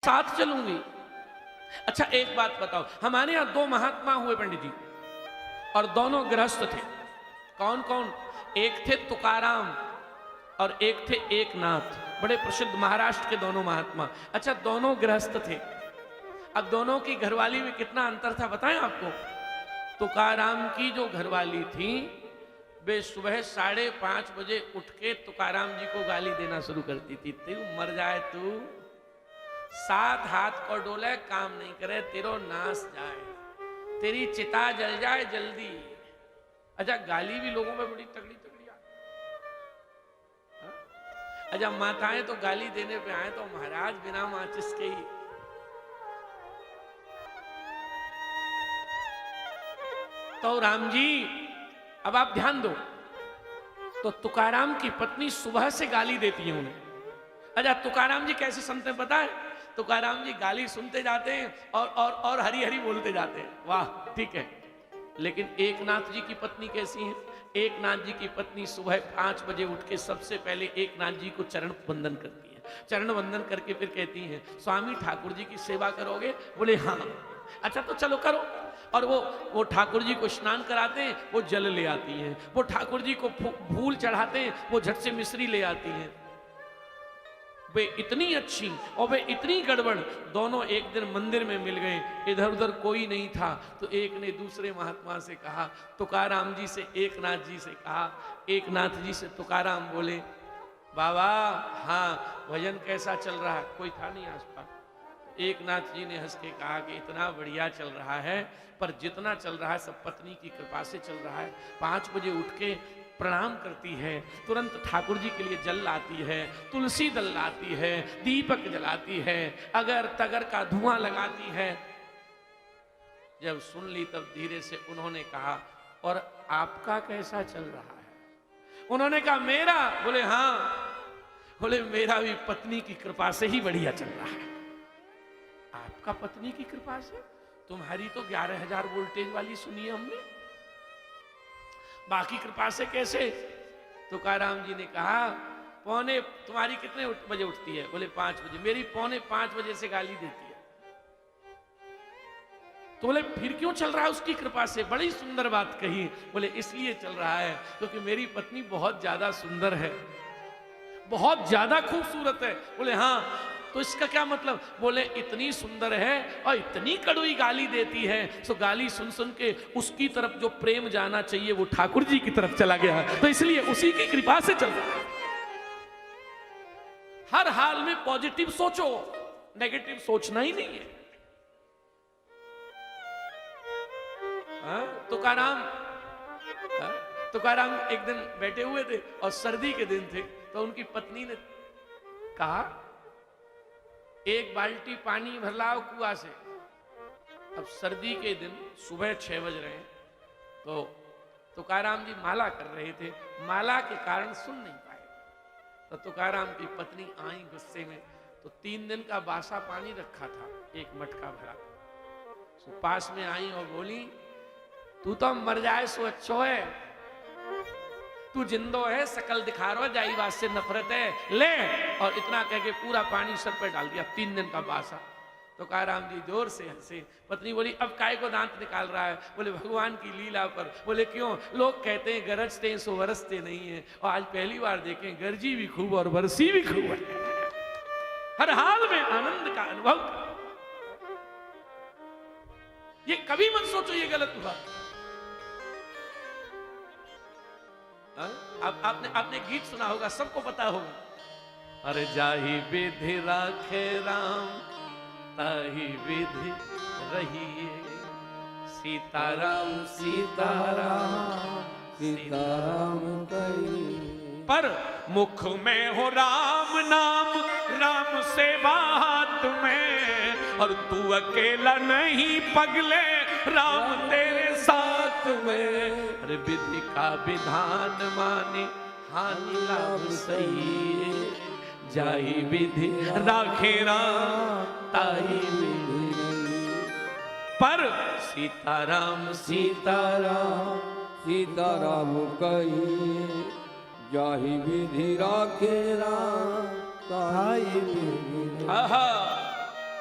साथ चलूंगी। अच्छा एक बात बताओ, हमारे यहां दो महात्मा हुए पंडित जी, और दोनों गृहस्थ थे। कौन कौन? एक थे तुकाराम और एक थे एकनाथ, बड़े प्रसिद्ध महाराष्ट्र के दोनों महात्मा। अच्छा दोनों गृहस्थ थे। अब दोनों की घरवाली में कितना अंतर था बताएं आपको। तुकाराम की जो घरवाली थी वे सुबह 5:30 बजे उठ के तुकाराम जी को गाली देना शुरू करती थी। तू मर जाए, तू 7 हाथ को डोले, काम नहीं करे, तेरो नाश जाए, तेरी चिता जल जाए जल्दी। अच्छा गाली भी लोगों में बड़ी तगड़ी तगड़ी आती। अच्छा माताएं तो गाली देने पे आए तो महाराज बिना माचिस के ही। तो राम जी अब आप ध्यान दो, तो तुकाराम की पत्नी सुबह से गाली देती है उन्हें। अच्छा तुकाराम जी कैसे सुनते हैं पता है? तुकाराम जी गाली सुनते जाते हैं और हरी हरी बोलते जाते हैं, वाह ठीक है। लेकिन एकनाथ जी की पत्नी कैसी है? एकनाथ जी की पत्नी सुबह 5 बजे उठ के सबसे पहले एकनाथ जी को चरण वंदन करती है। चरण वंदन करके फिर कहती है, स्वामी ठाकुर जी की सेवा करोगे? बोले हाँ। अच्छा तो चलो करो। और वो ठाकुर जी को स्नान कराते हैं, वो जल ले आती हैं। वो ठाकुर जी को फूल चढ़ाते हैं, वो झट से मिश्री ले आती हैं। वे इतनी अच्छी और वे इतनी गड़बड़, दोनों एक दिन मंदिर में मिल गए, इधर उधर कोई नहीं था। तो एक ने दूसरे महात्मा से कहा, तुकाराम जी से एकनाथ जी से कहा, एकनाथ जी से तुकाराम बोले, बाबा हाँ भजन कैसा चल रहा है? कोई था नहीं आसपास। एकनाथ जी ने हंस के कहा कि इतना बढ़िया चल रहा है, पर जितना चल रहा है सब पत्नी की कृपा से चल रहा है। 5 बजे उठ के प्रणाम करती है, तुरंत ठाकुर जी के लिए जल लाती है, तुलसी दल लाती है, दीपक जलाती है, अगर तगर का धुआं लगाती है। जब सुन ली तब धीरे से उन्होंने कहा, और आपका कैसा चल रहा है? उन्होंने कहा मेरा? बोले हाँ। बोले मेरा भी पत्नी की कृपा से ही बढ़िया चल रहा है। आपका पत्नी की कृपा से? तुम्हारी तो 11,000 वोल्टेज वाली सुनी है हमने, बाकी कृपा से कैसे? तुकाराम जी ने कहा, तुम्हारी कितने बजे उठती है? बोले 5 बजे। मेरी 4:45 बजे से गाली देती है। तो बोले फिर क्यों चल रहा है उसकी कृपा से? बड़ी सुंदर बात कही। बोले इसलिए चल रहा है क्योंकि मेरी पत्नी बहुत ज्यादा सुंदर है, बहुत ज्यादा खूबसूरत है। बोले हाँ। तो इसका क्या मतलब? बोले इतनी सुंदर है और इतनी कड़वी गाली देती है, तो गाली सुन सुन के उसकी तरफ जो प्रेम जाना चाहिए वो ठाकुर जी की तरफ चला गया, तो इसलिए उसी की कृपा से चल रहा है। हर हाल में पॉजिटिव सोचो, नेगेटिव सोचना ही नहीं है। तुकाराम एक दिन बैठे हुए थे और सर्दी के दिन थे, तो उनकी पत्नी ने कहा, एक बाल्टी पानी भर लाओ कुआं से। अब सर्दी के दिन सुबह 6 बज रहे हैं, तो तुकाराम जी माला कर रहे थे, माला के कारण सुन नहीं पाए। तो तुकाराम की पत्नी आई गुस्से में, तो 3 दिन का बासा पानी रखा था, एक मटका भरा। तो पास में आई और बोली, तू तो मर जाए सो अच्छो है, तू जिंदो है, शकल दिखा रहा जाई बात से नफरत है, ले। और इतना कह के पूरा पानी सर पे डाल दिया, 3 दिन का बासा। तो तुकाराम जी जोर से हंसे। पत्नी बोली, अब काय को दांत निकाल रहा है? बोले भगवान की लीला पर। बोले क्यों? लोग कहते हैं गरजते हैं सो बरसते नहीं है, और आज पहली बार देखें गरजी भी खूब और बरसी भी खूब है। हर हाल में आनंद का अनुभव। ये कभी मत सोचो ये गलत हुआ। आपने गीत सुना होगा, सबको पता होगा, अरे जाही विधि राखे राम ताही विधि रहिए, सीताराम सीताराम सीताराम कहिए। पर मुख में हो राम नाम, राम से बात में, और तू अकेला नहीं पगले, राम तेरे साथ में। अरे विधि का विधान माने हानि लाभ सही, जाही विधि राखे राम ताही विधि। पर सीताराम सीताराम सीताराम कहिए, जाही विधि राखे राम ताही विधि। आहा